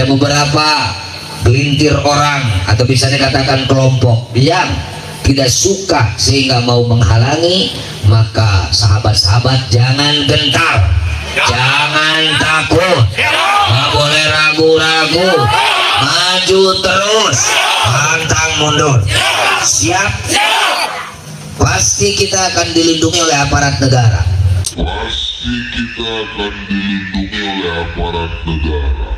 ada beberapa gelintir orang atau bisa dikatakan kelompok yang tidak suka sehingga mau menghalangi, maka sahabat-sahabat jangan gentar, jangan takut, nggak boleh ragu-ragu, maju terus, pantang mundur. Siap? Pasti kita akan dilindungi oleh aparat negara. Pasti kita akan dilindungi oleh aparat negara.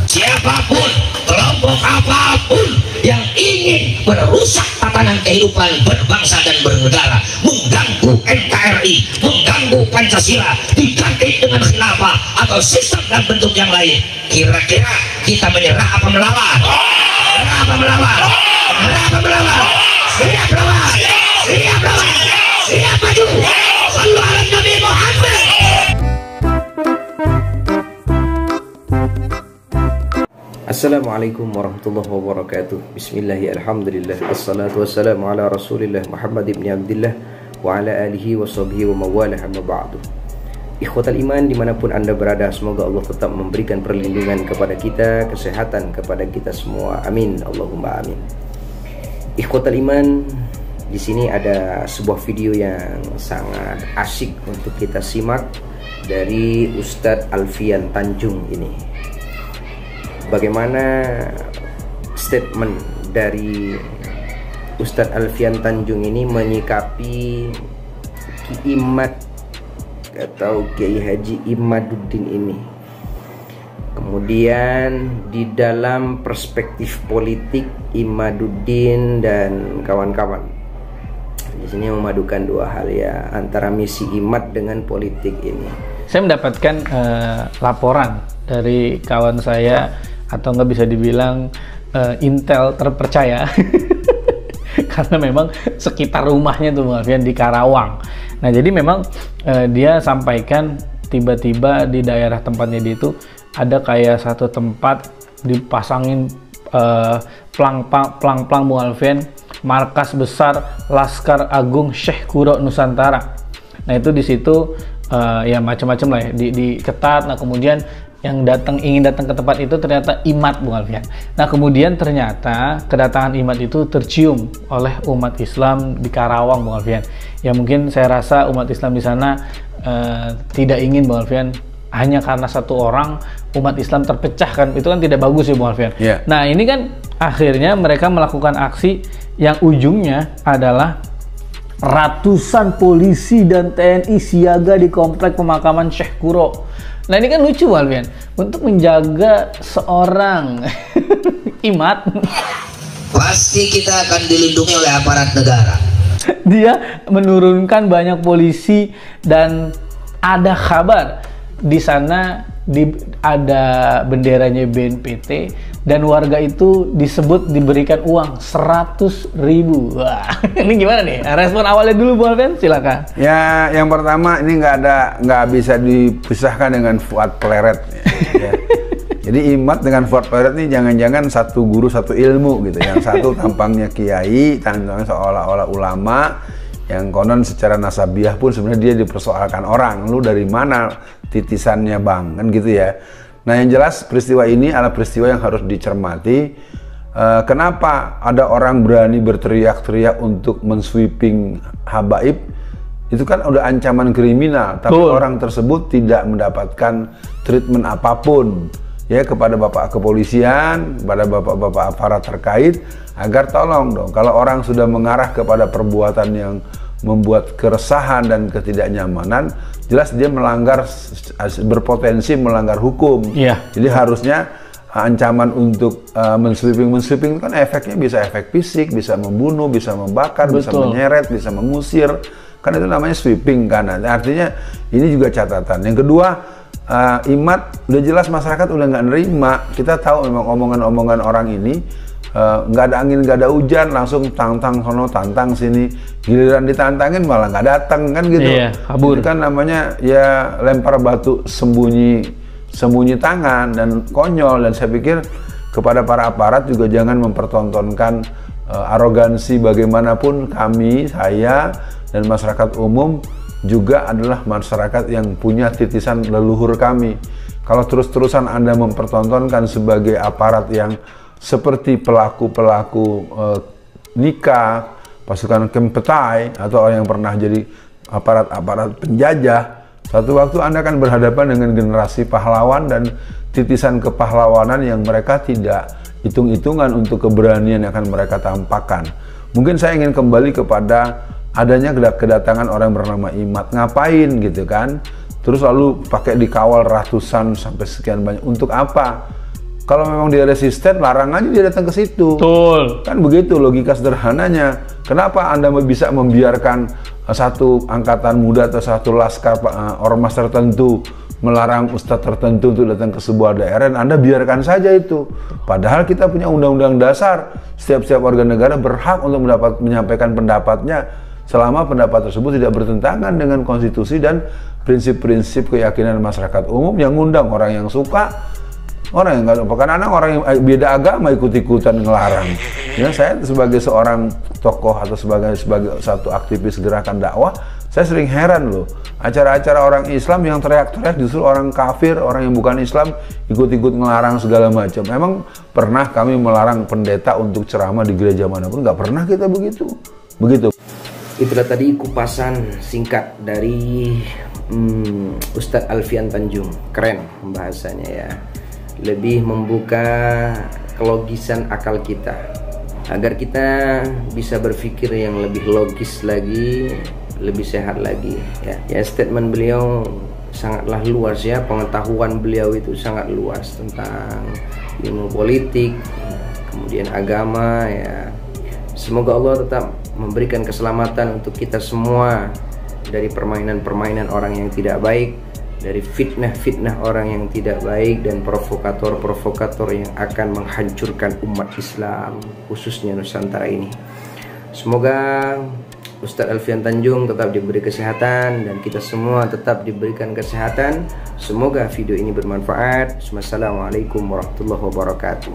Siapapun, kelompok apapun yang ingin merusak tatanan kehidupan berbangsa dan bernegara, mengganggu NKRI, mengganggu Pancasila, diganti dengan khilafah atau sistem dan bentuk yang lain, kira-kira kita menyerah apa melawan? Menyerah apa melawan? Menyerah apa melawan? Siap melawan, siap melawan, siap maju. Sallu ala Nabi Muhammad. Assalamualaikum warahmatullahi wabarakatuh. Bismillahirrahmanirrahim. Alhamdulillah. Assalatu wassalamu ala Rasulillah Muhammad ibn Abdillah wa ala alihi wa sahbihi wa mawalah, amma ba'du. Ikhwatal iman dimanapun anda berada, semoga Allah tetap memberikan perlindungan kepada kita, kesehatan kepada kita semua. Amin. Allahumma amin. Ikhwatal iman, di sini ada sebuah video yang sangat asyik untuk kita simak dari Ustadz Alfian Tanjung ini. Bagaimana statement dari Ustadz Alfian Tanjung ini menyikapi Ki Imad atau Kiai Haji Imaduddin ini. Kemudian di dalam perspektif politik Imaduddin dan kawan-kawan, di sini memadukan dua hal ya, antara misi Imad dengan politik ini. Saya mendapatkan laporan dari kawan saya, atau nggak bisa dibilang intel terpercaya karena memang sekitar rumahnya tuh Bang Alfian di Karawang. Nah jadi memang dia sampaikan tiba-tiba di daerah tempatnya dia itu ada kayak satu tempat dipasangin plang-plang Bang Alfian, markas besar Laskar Agung Syekh Kuro Nusantara. Nah itu di situ ya macam-macam lah ya, diketat. Nah kemudian yang ingin datang ke tempat itu ternyata Imad, Bung Alfian. Nah kemudian ternyata kedatangan Imad itu tercium oleh umat Islam di Karawang, Bung Alfian. Ya mungkin saya rasa umat Islam di sana tidak ingin, Bung Alfian, hanya karena satu orang umat Islam terpecah kan, itu kan tidak bagus ya, Bung Alfian. Yeah. Nah ini kan akhirnya mereka melakukan aksi yang ujungnya adalah ratusan polisi dan TNI siaga di komplek pemakaman Syekh Kuro. Nah ini kan lucu, Alfian, untuk menjaga seorang Imad. Pasti kita akan dilindungi oleh aparat negara. Dia menurunkan banyak polisi dan ada kabar di sana ada benderanya BNPT dan warga itu disebut diberikan uang 100.000. Wah, ini gimana nih? Respon awalnya dulu, Bu Alfian, silakan. Ya, yang pertama ini nggak bisa dipisahkan dengan Fuad Pleret. Ya. Jadi Imad dengan Fuad Pleret ini jangan-jangan satu guru satu ilmu gitu. Yang satu tampangnya kiai, tampangnya seolah-olah ulama, yang konon secara nasabiah pun sebenarnya dia dipersoalkan orang. Lu dari mana titisannya bang? Kan gitu ya. Nah yang jelas peristiwa ini adalah peristiwa yang harus dicermati. Kenapa ada orang berani berteriak-teriak untuk mensweeping habaib? Itu kan udah ancaman kriminal, tapi orang tersebut tidak mendapatkan treatment apapun ya kepada bapak kepolisian, kepada bapak-bapak aparat terkait, agar tolong dong, kalau orang sudah mengarah kepada perbuatan yang membuat keresahan dan ketidaknyamanan, jelas dia berpotensi melanggar hukum. Yeah. Jadi harusnya ancaman untuk mensweeping kan efeknya bisa efek fisik, bisa membunuh, bisa membakar, bisa menyeret, bisa mengusir. Kan itu namanya sweeping kan. Artinya ini juga catatan. Yang kedua, Imad udah jelas masyarakat udah nggak nerima. Kita tahu memang omongan-omongan orang ini nggak ada angin, nggak ada hujan, langsung tantang sono, tantang sini. Giliran ditantangin malah nggak datang kan gitu. Iya, kabur. Itu kan namanya ya lempar batu sembunyi tangan dan konyol. Dan saya pikir kepada para aparat juga jangan mempertontonkan arogansi. Bagaimanapun kami, saya dan masyarakat umum juga adalah masyarakat yang punya titisan leluhur kami. Kalau terus-terusan Anda mempertontonkan sebagai aparat yang seperti pelaku-pelaku nikah, pasukan Kempetai, atau orang yang pernah jadi aparat-aparat penjajah, satu waktu Anda akan berhadapan dengan generasi pahlawan dan titisan kepahlawanan yang mereka tidak hitung-hitungan untuk keberanian yang akan mereka tampakkan. Mungkin saya ingin kembali kepada adanya kedatangan orang bernama Imad. Ngapain gitu kan? Terus lalu pakai dikawal ratusan sampai sekian banyak. Untuk apa? Kalau memang dia resisten, larang aja dia datang ke situ. Betul. Kan begitu logika sederhananya. Kenapa Anda bisa membiarkan satu angkatan muda atau satu laskar ormas tertentu melarang ustadz tertentu untuk datang ke sebuah daerah, dan Anda biarkan saja itu. Padahal kita punya undang-undang dasar. Setiap warga negara berhak untuk menyampaikan pendapatnya selama pendapat tersebut tidak bertentangan dengan konstitusi dan prinsip-prinsip keyakinan masyarakat umum yang ngundang orang yang suka, orang yang nggak suka. Karena orang yang beda agama ikut-ikutan ngelarang. Ya, saya sebagai seorang tokoh atau sebagai satu aktivis gerakan dakwah, saya sering heran loh, acara-acara orang Islam yang teriak-teriak justru orang kafir, orang yang bukan Islam ikut-ikut ngelarang segala macam. Memang pernah kami melarang pendeta untuk ceramah di gereja manapun? Nggak pernah kita begitu. Itulah tadi kupasan singkat dari Ustadz Alfian Tanjung. Keren pembahasannya ya. Lebih membuka kelogisan akal kita agar kita bisa berpikir yang lebih logis lagi, lebih sehat lagi ya. Ya, statement beliau sangatlah luas ya, pengetahuan beliau itu sangat luas tentang ilmu politik, kemudian agama ya. Semoga Allah tetap memberikan keselamatan untuk kita semua dari permainan-permainan orang yang tidak baik, dari fitnah-fitnah orang yang tidak baik, dan provokator-provokator yang akan menghancurkan umat Islam khususnya Nusantara ini. Semoga Ustadz Alfian Tanjung tetap diberi kesehatan dan kita semua tetap diberikan kesehatan. Semoga video ini bermanfaat. Wassalamualaikum warahmatullahi wabarakatuh.